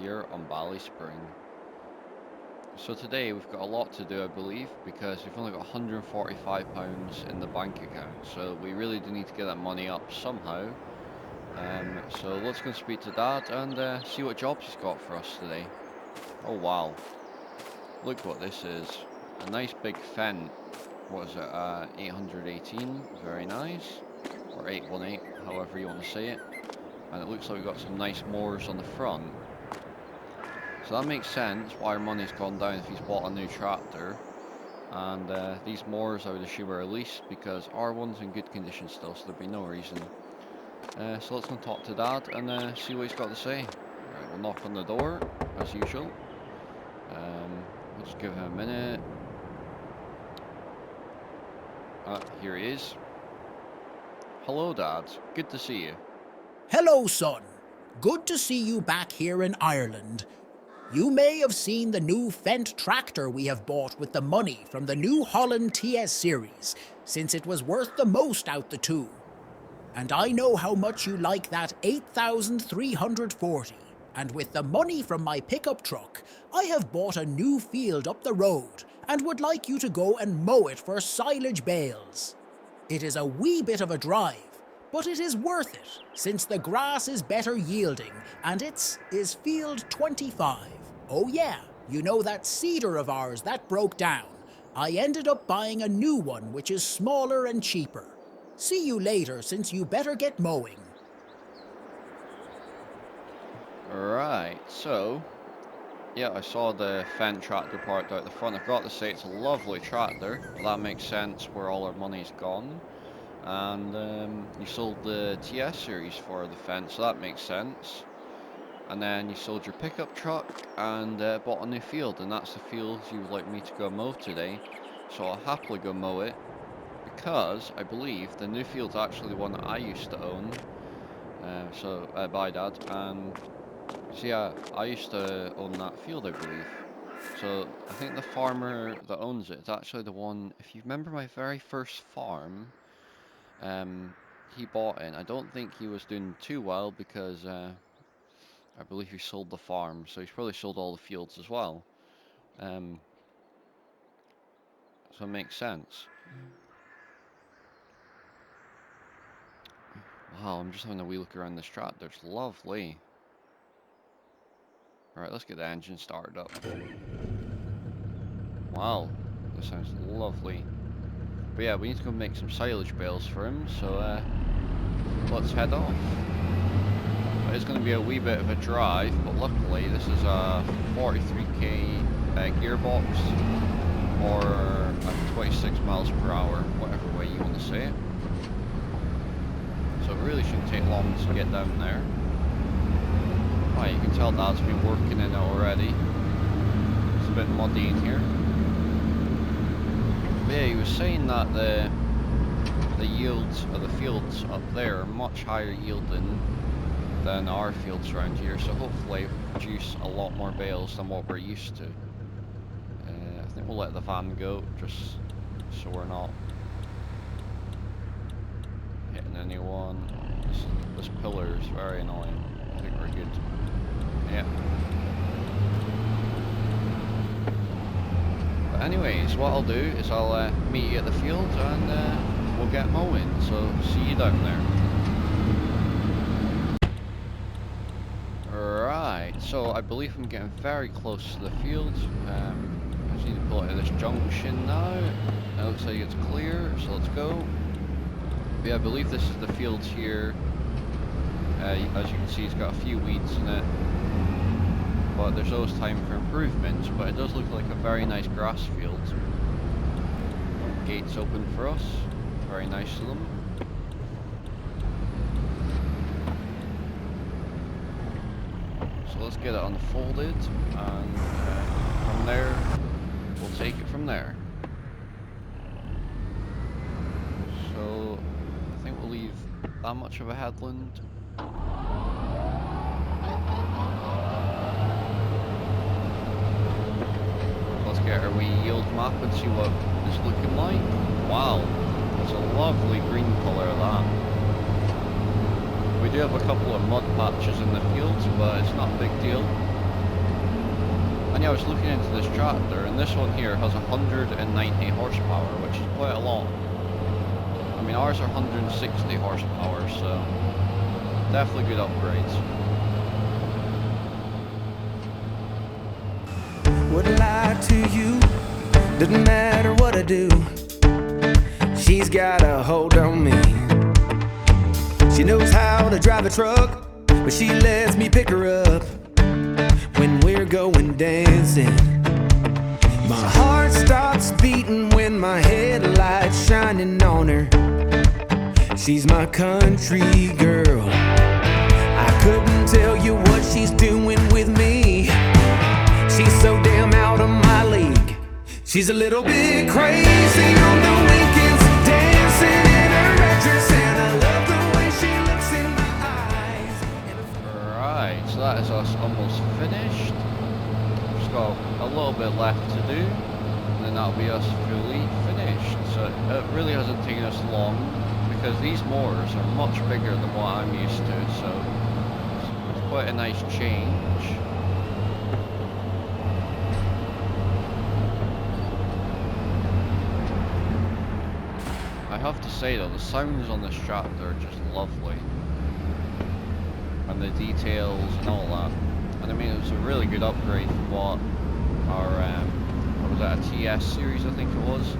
here on Ballyspring. So today we've got a lot to do, I believe, because we've only got £145 in the bank account, so we really do need to get that money up somehow. So let's go and speak to Dad and see what jobs he's got for us today. Oh wow, look what this is. A nice big Fendt. What is it, 818, very nice. Or 818, however you want to say it. And it looks like we've got some nice moors on the front. So that makes sense why our money's gone down if he's bought a new tractor. And these moors I would assume are leased because our one's in good condition still, so there'd be no reason. So let's go and talk to Dad and see what he's got to say. Right, we'll knock on the door, as usual. We'll just give him a minute. Here he is. Hello, Dad. Good to see you. Hello, son. Good to see you back here in Ireland. You may have seen the new Fendt tractor we have bought with the money from the New Holland TS series, since it was worth the most out the two. And I know how much you like that 8,340. And with the money from my pickup truck, I have bought a new field up the road and would like you to go and mow it for silage bales. It is a wee bit of a drive, but it is worth it, since the grass is better yielding, and is field 25. Oh yeah, you know that cedar of ours that broke down. I ended up buying a new one which is smaller and cheaper. See you later, since you better get mowing. Right, so yeah, I saw the Fendt tractor parked out the front. I've got to say it's a lovely tractor. That makes sense where all our money's gone. And you sold the TS series for the Fendt, so that makes sense. And then you sold your pickup truck and bought a new field, and that's the field you would like me to go mow today. So I'll happily go mow it, because I believe the new field's actually the one that I used to own. Bye Dad. So yeah, I used to own that field, I believe. So I think the farmer that owns it is actually the one, if you remember my very first farm, he bought it. I don't think he was doing too well because I believe he sold the farm, so he's probably sold all the fields as well. So it makes sense. Wow, I'm just having a wee look around this tractor. It's lovely. Alright, let's get the engine started up. Wow, this sounds lovely. But yeah, we need to go make some silage bales for him, so let's head off. It's going to be a wee bit of a drive, but luckily this is a 43k gearbox, or 26 miles per hour, whatever way you want to say it. So it really shouldn't take long to get down there. Right, you can tell Dad's been working in it already. It's a bit muddy in here. But yeah, he was saying that the yields of the fields up there are much higher yielding than our fields around here, so hopefully we'll produce a lot more bales than what we're used to. I think we'll let the van go, just so we're not hitting anyone. This pillar is very annoying. I think we're good. Yeah. But anyways, what I'll do is I'll meet you at the field and we'll get mowing, so see you down there. Right, so I believe I'm getting very close to the field. I just need to pull out of this junction now. It looks like it's clear, so let's go. But yeah, I believe this is the field here. As you can see, it's got a few weeds in it, but there's always time for improvements. But it does look like a very nice grass field. Gates open for us, very nice of them. So let's get it unfolded, and from there, we'll take it from there. So I think we'll leave that much of a headland. Let's get our wee yield map and see what it's looking like. Wow, that's a lovely green colour, that. We do have a couple of mud patches in the fields, but it's not a big deal. And yeah, I was looking into this tractor, and this one here has 190 horsepower, which is quite a lot. I mean, ours are 160 horsepower, so definitely good upgrades. Wouldn't lie to you, doesn't matter what I do. She's got a hold on me. She knows how to drive a truck, but she lets me pick her up when we're going dancing. My heart stops beating when my headlights shining on her. She's my country girl. I couldn't tell you what she's doing with me. She's so damn out of my league. She's a little bit crazy on the weekends, dancing in her red dress, and I love the way she looks in my eyes. Right, so that is us almost finished. Just got a little bit left to do, and then that'll be us fully finished. So it really hasn't taken us long, because these mowers are much bigger than what I'm used to, so it's quite a nice change. I have to say though, the sounds on this tractor are just lovely, and the details and all that. And I mean, it was a really good upgrade from what our what was that, a TS series I think it was.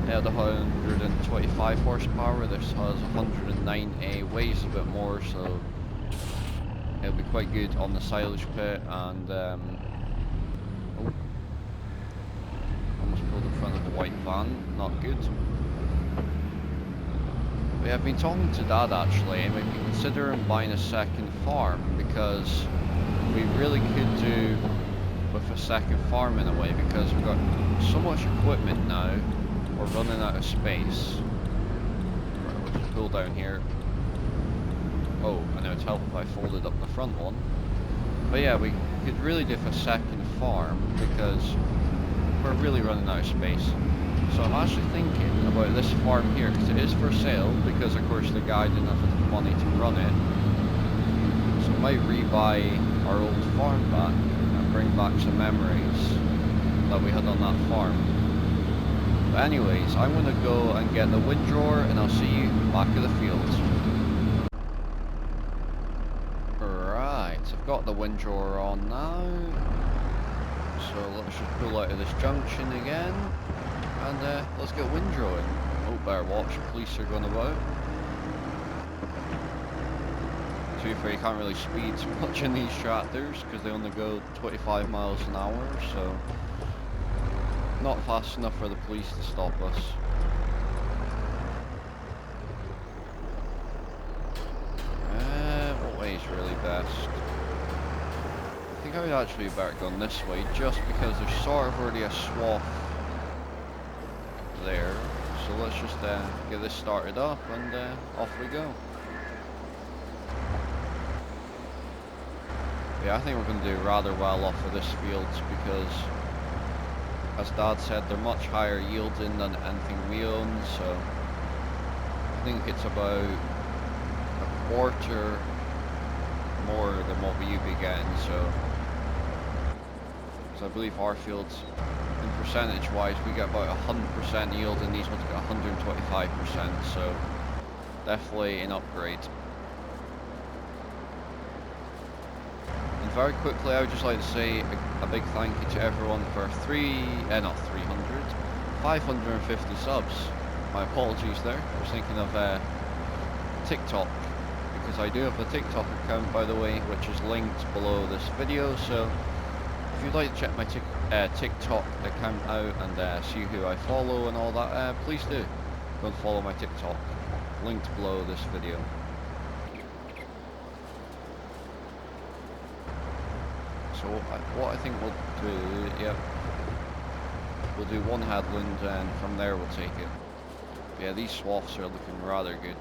It had 125 horsepower. This has 109. Weighs a bit more, so it'll be quite good on the silage pit. And oh, almost pulled in front of the white van. Not good. We have been talking to Dad actually, and we've been considering buying a second farm, because we really could do with a second farm in a way, because we've got so much equipment now, we're running out of space. Right, we'll just pull down here. Oh, I know it's helpful if I folded up the front one. But yeah, we could really do a second farm, because we're really running out of space. So I'm actually thinking about this farm here, because it is for sale, because of course the guy didn't have enough money to run it. So I might rebuy our old farm back and bring back some memories that we had on that farm. But anyways, I'm going to go and get the windrower, and I'll see you back at the fields. Right, I've got the windrower on now. So let's just pull out of this junction again. And let's get windrowing. Oh, better watch, police are going about. To be fair, you can't really speed too much in these tractors, because they only go 25 miles an hour, so not fast enough for the police to stop us. What way is really best? I think I would actually better go this way, just because there's sort of already a swath there. So let's just get this started up, and off we go. Yeah, I think we're going to do rather well off of this field, because as Dad said, they're much higher yielding than anything we own, so I think it's about a quarter more than what we would be getting. So I believe our fields, in percentage wise, we get about 100% yield, and these ones get 125%, so definitely an upgrade. And very quickly, I would just like to say a big thank you to everyone for 550 subs. My apologies there, I was thinking of TikTok, because I do have a TikTok account, by the way, which is linked below this video. So if you'd like to check my TikTok account out and see who I follow and all that, please do. Go and follow my TikTok, linked below this video. So what I think we'll do, yep, we'll do one headland, and from there we'll take it. Yeah, these swaths are looking rather good.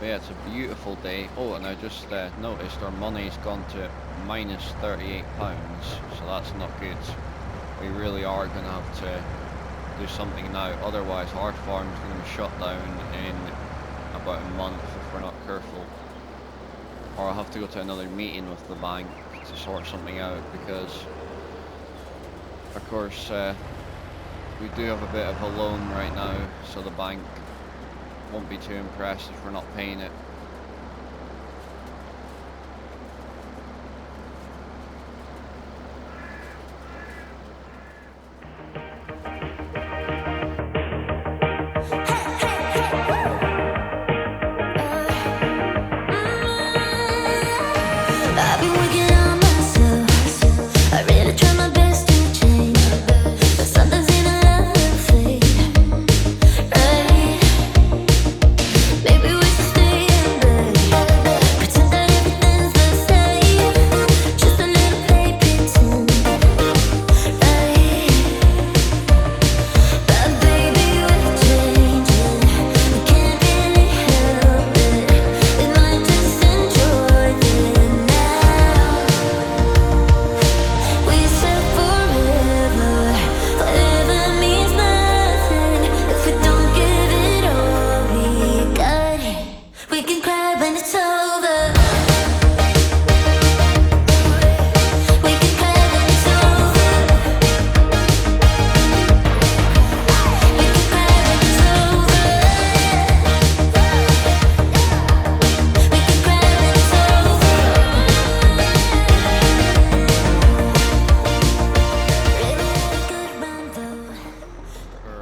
But yeah, it's a beautiful day. Oh, and I just noticed our money's gone to minus £38, so that's not good. We really are going to have to do something now, otherwise our farm's going to be shut down in about a month if we're not careful. Or I'll have to go to another meeting with the bank to sort something out, because of course we do have a bit of a loan right now, so the bank won't be too impressed if we're not paying it. I've been working on myself. I really try my best to change, but sometimes in a love fade, right? Maybe we should stay in bed, pretend that everything's the same, just a little play pretend, right? But baby, we're changing, we can't really help it. We might just enjoy it now. We said forever, forever means nothing if we don't give it all we got. We can cry when it's over. We can cry when it's over. We can cry when it's over. We can cry when it's over. Really had a good run though.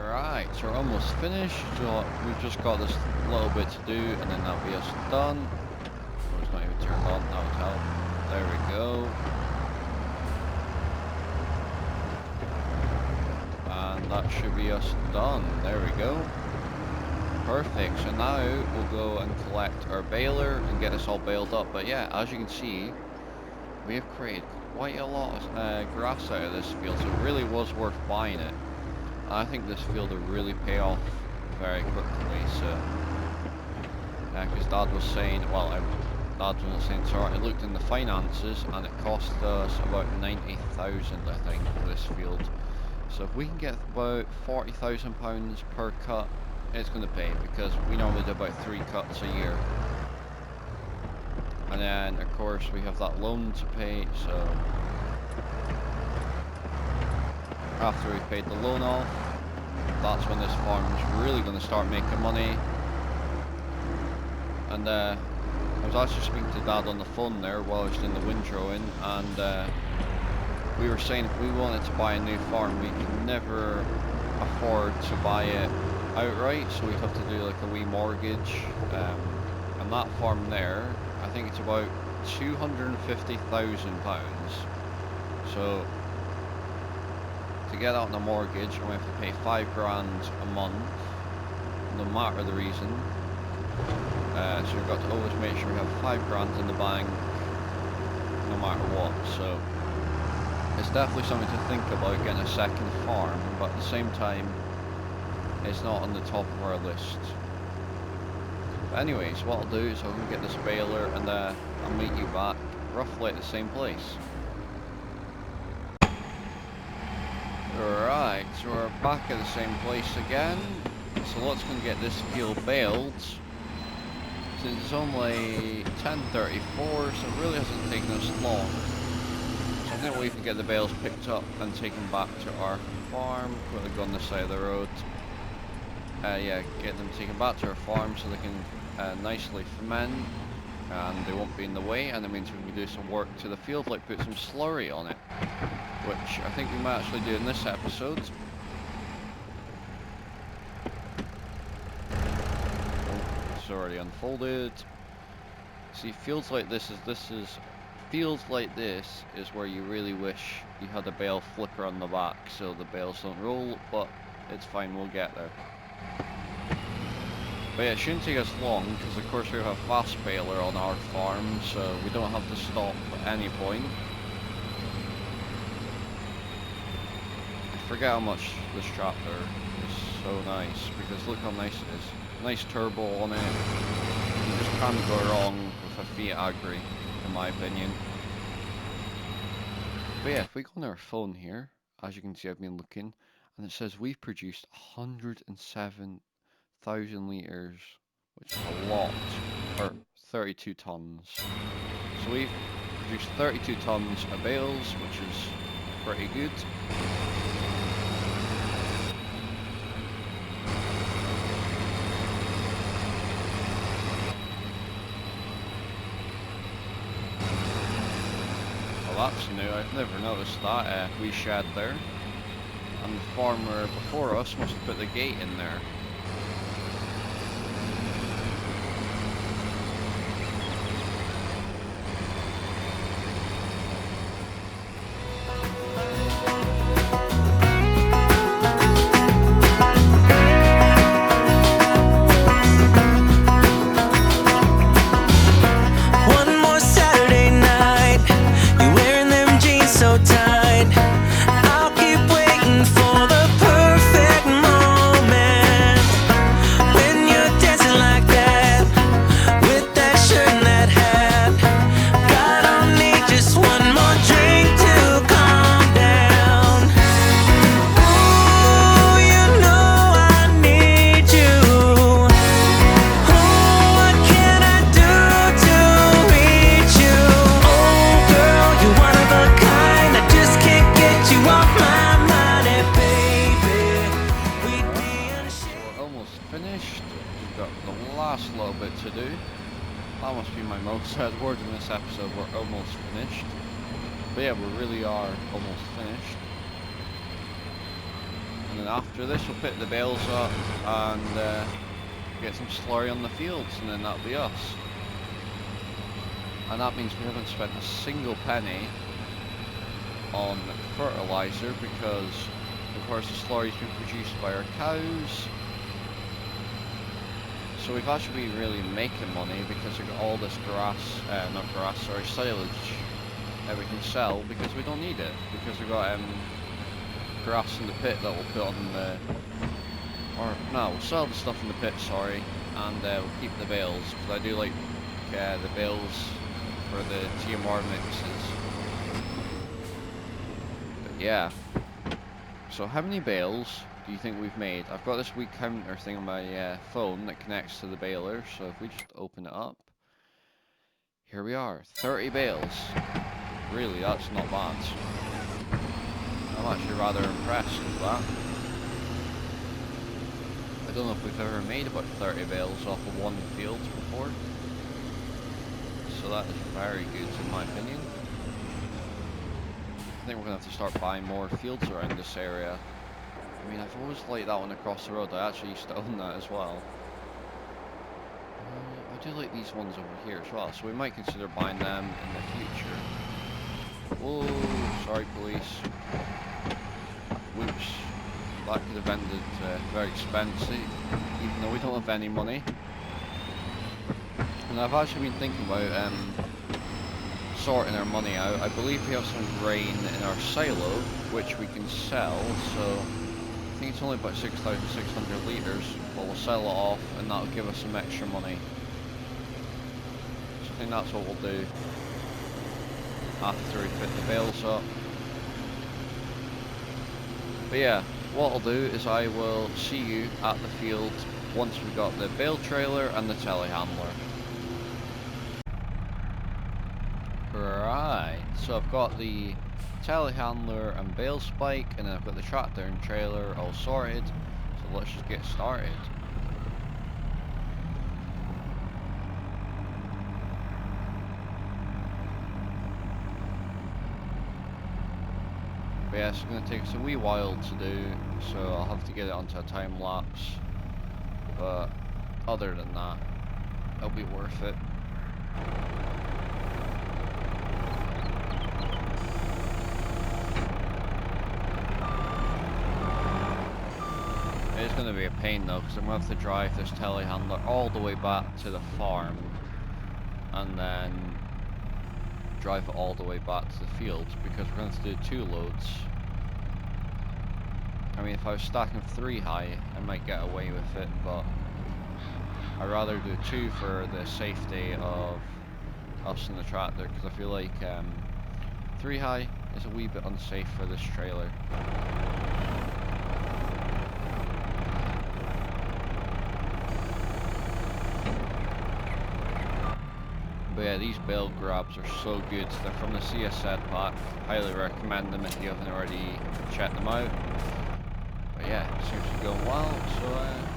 Right, so we're almost finished, so we've just got this little bit to do and then that'll be us done. Oh, it's not even turned on, that would help. There we go. And that should be us done. There we go. Perfect, so now we'll go and collect our baler and get this all baled up. But yeah, as you can see, we have created quite a lot of grass out of this field, so it really was worth buying it. I think this field will really pay off very quickly, so because Dad was saying, well, Dad was saying, sorry, I looked in the finances and it cost us about 90,000, I think, for this field. So if we can get about £40,000 per cut, it's going to pay, because we normally do about 3 cuts a year. And then, of course, we have that loan to pay, so after we've paid the loan off, that's when this farm is really going to start making money. And I was actually speaking to Dad on the phone there while I was doing the windrowing, and we were saying if we wanted to buy a new farm, we could never afford to buy it outright, so we'd have to do like a wee mortgage. And that farm there, I think it's about £250,000. So to get out on a mortgage, I'm going to have to pay £5 a month, no matter the reason. So we've got to always make sure we have £5 in the bank, no matter what. So it's definitely something to think about, getting a second farm, but at the same time, it's not on the top of our list. But anyways, what I'll do is I'll go get this baler, and I'll meet you back roughly at the same place. Alright, so we're back at the same place again. So let's go and get this field baled. Since it's only 10:34, so it really hasn't taken us long. So I think we'll even get the bales picked up and taken back to our farm. Put the gun on the side of the road. Yeah, get them taken back to our farm so they can nicely ferment, and they won't be in the way, and it means we can do some work to the field, like put some slurry on it, which I think we might actually do in this episode. Oh, it's already unfolded. See, fields like this is where you really wish you had a bale flipper on the back so the bales don't roll, but it's fine, we'll get there. But yeah, it shouldn't take us long, because of course we have a fast baler on our farm, so we don't have to stop at any point. I forget how much this tractor is so nice, because look how nice it is. Nice turbo on it. You just can't go wrong with a Fiat Agri, in my opinion. But yeah, if we go on our phone here, as you can see I've been looking, and it says we've produced 107,000 litres, which is a lot, or 32 tonnes. So we've produced 32 tonnes of bales, which is pretty good. Well, that's new. I've never noticed that wee shed there. And the farmer before us must have put the gate in there. One more Saturday night, you're wearing them jeans so tight. I'll keep waiting for the perfect moment when you're dancing like that, with that shirt and that hat. God, I'll need just one more drink to calm down. Ooh, you know I need you. Oh, what can I do to reach you? Oh, girl, you're one of a kind. I just can't get you off my mind, and baby, we'd be We're almost finished. We've got the last little bit to do. That must be my most said word in this episode. We're almost finished. But yeah, we really are almost finished. And then after this, we'll pick the bales up and get some slurry on the fields, and then that'll be us. And that means we haven't spent a single penny on fertilizer because, of course, the slurry's been produced by our cows. So we've actually been really making money because we've got all this silage that we can sell because we don't need it. Because we've got grass in the pit that we'll put on the... Or, no, we'll sell the stuff in the pit, sorry, and we'll keep the bales, because I do like the bales for the TMR mixes. But yeah. So how many bales do you think we've made? I've got this wee counter thing on my phone that connects to the baler, so if we just open it up, here we are, 30 bales. Really, that's not bad. I'm actually rather impressed with that. I don't know if we've ever made about 30 bales off of one field before. So that is very good in my opinion. I think we're going to have to start buying more fields around this area. I mean, I've always liked that one across the road. I actually used to own that as well. I do like these ones over here as well, so we might consider buying them in the future. Whoa, sorry police. Whoops. That could have ended very expensive, even though we don't have any money. And I've actually been thinking about sorting our money out. I believe we have some grain in our silo, which we can sell, so I think it's only about 6,600 litres, but we'll sell it off and that'll give us some extra money. So I think that's what we'll do after we fit the bales up. But yeah, what I'll do is I will see you at the field once we've got the bale trailer and the telehandler. Right, so I've got the telehandler and bale spike, and then I've got the tractor and trailer all sorted, so let's just get started. But yeah, it's going to take us a wee while to do, so I'll have to get it onto a time lapse, but other than that, it'll be worth it. It's going to be a pain though, because I'm going to have to drive this telehandler all the way back to the farm, and then drive it all the way back to the field, because we're going to have to do 2 loads. I mean, if I was stacking 3 high, I might get away with it, but I'd rather do 2 for the safety of us and the tractor, because I feel like 3 high is a wee bit unsafe for this trailer. But yeah, these Bale grabs are so good. They're from the CSZ pack. Highly recommend them if you haven't already checked them out. But yeah, seems to be going well, so yeah.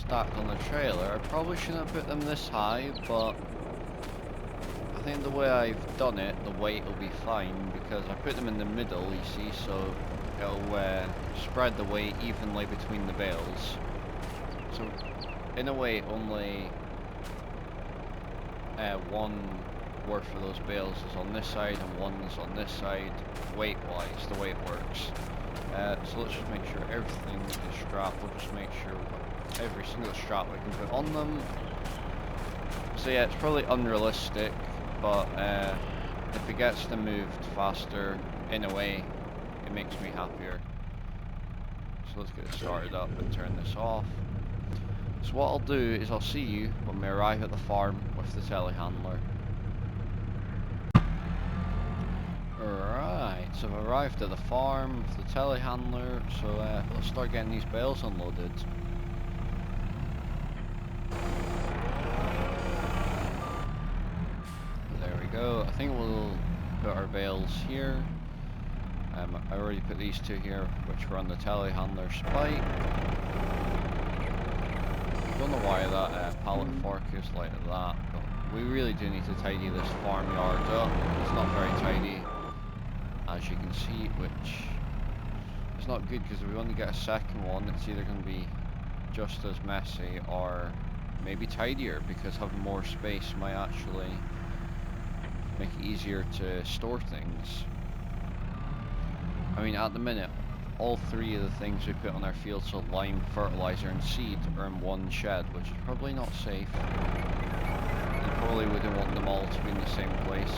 Stacked on the trailer. I probably shouldn't have put them this high, but I think the way I've done it, the weight will be fine, because I put them in the middle, you see, so it'll spread the weight evenly between the bales. So in a way, only one worth of those bales is on this side and one's on this side, weight-wise, the way it works. So let's just make sure everything is strapped. We'll just make sure we've got every single strap we can put on them. So yeah, it's probably unrealistic, but if it gets them moved faster, in a way, it makes me happier. So let's get it started up and turn this off. So what I'll do is I'll see you when we arrive at the farm with the telehandler. Right, so I've arrived at the farm with the telehandler, so let's start getting these bales unloaded. There we go. I think we'll put our bales here. I already put these two here, which were on the telehandler spike. Don't know why that pallet fork is like that, but we really do need to tidy this farmyard up. It's not very tidy, as you can see, which is not good, because if we want to get a second one, it's either going to be just as messy or maybe tidier, because having more space might actually make it easier to store things. I mean, at the minute, all three of the things we put on our field, so lime, fertilizer and seed, are in one shed, which is probably not safe. You probably wouldn't want them all to be in the same place.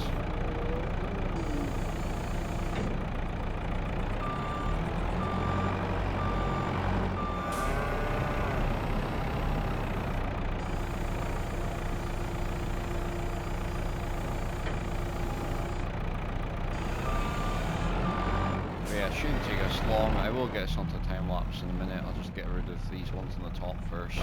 Shouldn't take us long. I will get us onto time lapse in a minute. I'll just get rid of these ones on the top first.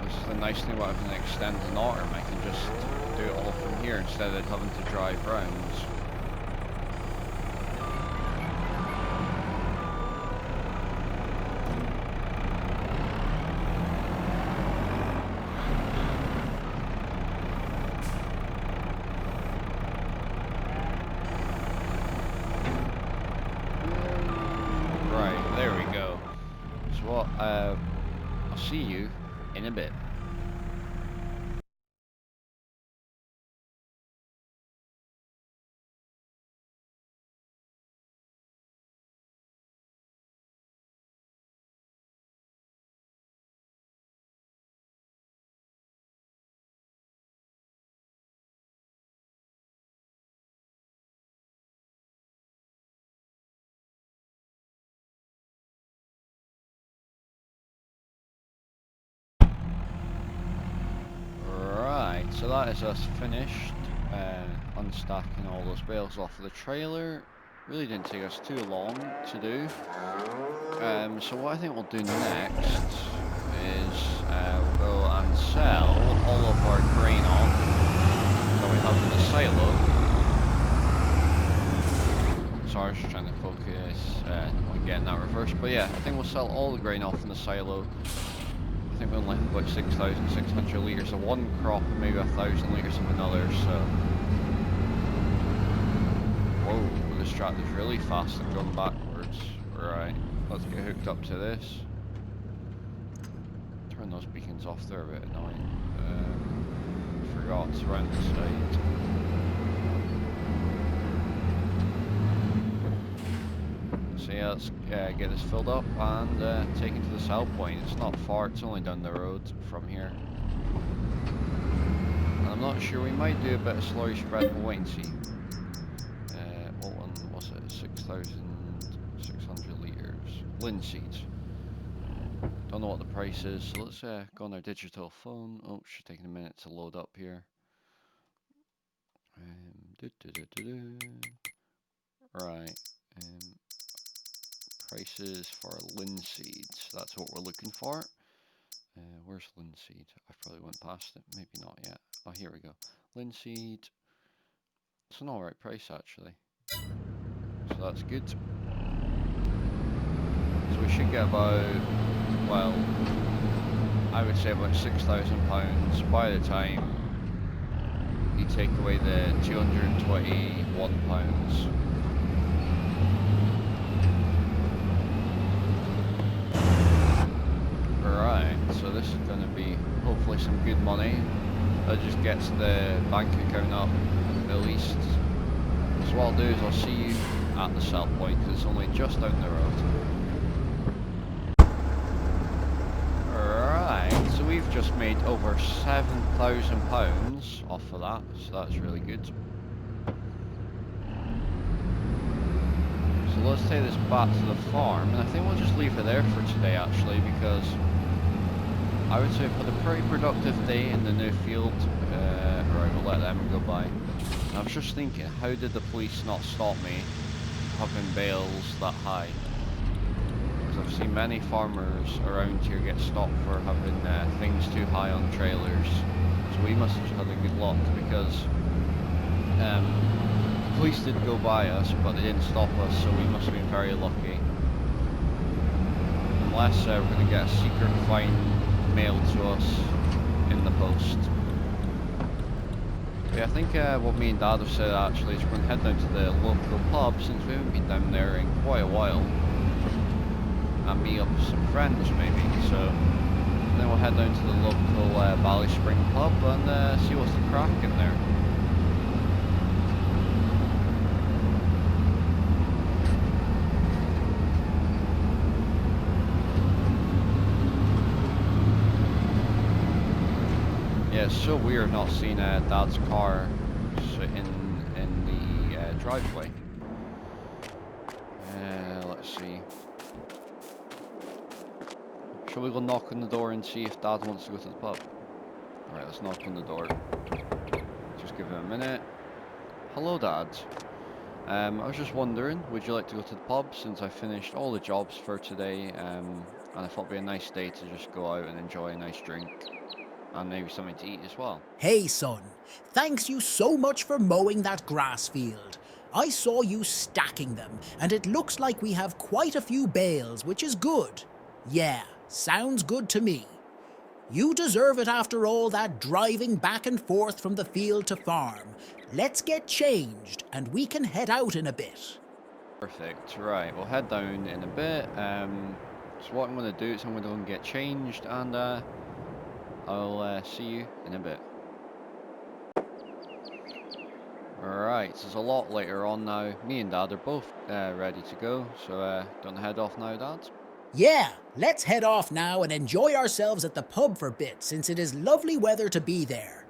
This is the nice thing about having an extended arm. I can just do it all from here instead of having to drive round. There we go. So I'll see you in a bit. that is us finished unstacking all those bales off of the trailer. Really didn't take us too long to do. So what I think we'll do next is we'll go and sell all of our grain off that we have in the silo. Sorry, I was just trying to focus on getting that reversed. But yeah, I think we'll sell all the grain off in the silo. I think we only have about 6,600 litres of one crop and maybe 1,000 litres of another, so... Whoa, this tractor's really fast and going backwards. Right, let's get hooked up to this. Turn those beacons off, they're a bit annoying. Forgot to round the side. So yeah, let's get this filled up and taken to the sell point. It's not far, it's only down the road from here. And I'm not sure, we might do a bit of slurry spread, we'll wait and see. What one was it? 6,600 litres. Linseed. Don't know what the price is, so let's go on our digital phone. Oh, it's taking a minute to load up here. Right. Prices for linseeds. That's what we're looking for. Where's linseed? I probably went past it. Maybe not yet. Oh, here we go. Linseed. It's an alright price actually. So that's good. So we should get about, well, I would say about £6,000 by the time you take away the £221. Right, so this is going to be hopefully some good money. That just gets the bank account up at least. So what I'll do is I'll see you at the sell point because it's only just down the road. Right, so we've just made over £7,000 off of that, so that's really good. So let's take this back to the farm, and I think we'll just leave it there for today actually, because I would say we've had a pretty productive day in the new field. Right, we'll let them go by. And I was just thinking, how did the police not stop me having bales that high? Because I've seen many farmers around here get stopped for having things too high on trailers. So we must have just had a good luck, because the police did go by us, but they didn't stop us, so we must have been very lucky. Unless we're going to get a secret fine mailed to us in the post. Yeah, I think what me and Dad have said actually is we're going to head down to the local pub, since we haven't been down there in quite a while, and meet up with some friends maybe. So then we'll head down to the local Ballyspring pub and see what's the crack in there. Yeah, it's so weird not seeing Dad's car in the driveway. Let's see. Shall we go knock on the door and see if Dad wants to go to the pub? Alright, let's knock on the door. Just give him a minute. Hello, Dad. I was just wondering, would you like to go to the pub, since I finished all the jobs for today, and I thought it'd be a nice day to just go out and enjoy a nice drink. And maybe something to eat as well. Hey, son. Thanks you so much for mowing that grass field. I saw you stacking them, and it looks like we have quite a few bales, which is good. Yeah, sounds good to me. You deserve it after all that driving back and forth from the field to farm. Let's get changed, and we can head out in a bit. Perfect. Right, we'll head down in a bit. So what I'm going to do is I'm going to go and get changed, and I'll see you in a bit. Alright, so it's a lot later on now. Me and Dad are both ready to go, so don't head off now, Dad? Yeah, let's head off now and enjoy ourselves at the pub for a bit, since it is lovely weather to be there.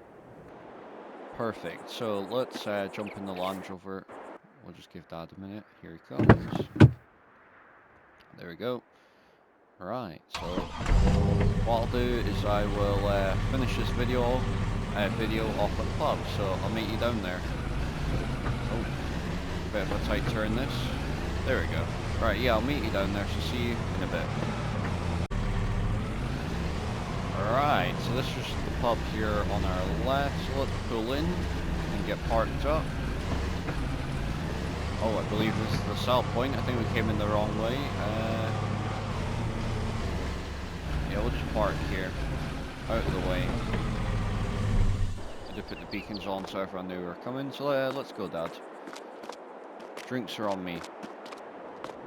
Perfect, so let's jump in the Land Rover. We'll just give Dad a minute. Here he comes. There we go. Right, so what I'll do is I will finish this video video off at the pub, so I'll meet you down there. Oh, bit of a tight turn this. There we go. Right, yeah, I'll meet you down there, so see you in a bit. Alright, so this is the pub here on our left, so let's pull in and get parked up. Oh, I believe this is the sell point. I think we came in the wrong way. Yeah, we'll just park here, out of the way. I did put the beacons on so everyone knew we were coming, so let's go, Dad. Drinks are on me.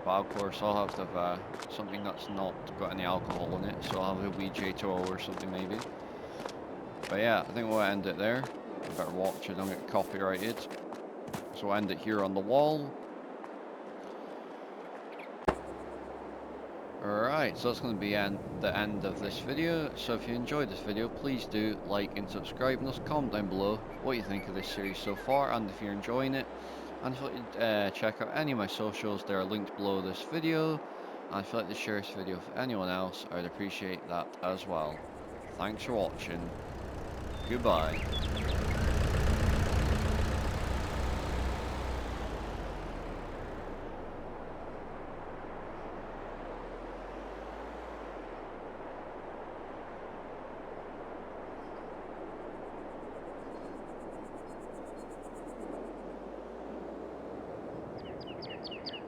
But of course I'll have to have something that's not got any alcohol in it, so I'll have a wee J2O or something maybe. But yeah, I think we'll end it there. I better watch it, don't get copyrighted. So we'll end it here on the wall. Alright, so that's going to be the end of this video. So if you enjoyed this video, please do like and subscribe, and just comment down below what you think of this series so far, and if you're enjoying it. And if you'd like to check out any of my socials, they are linked below this video. And if you'd like to share this video with anyone else, I would appreciate that as well. Thanks for watching. Goodbye.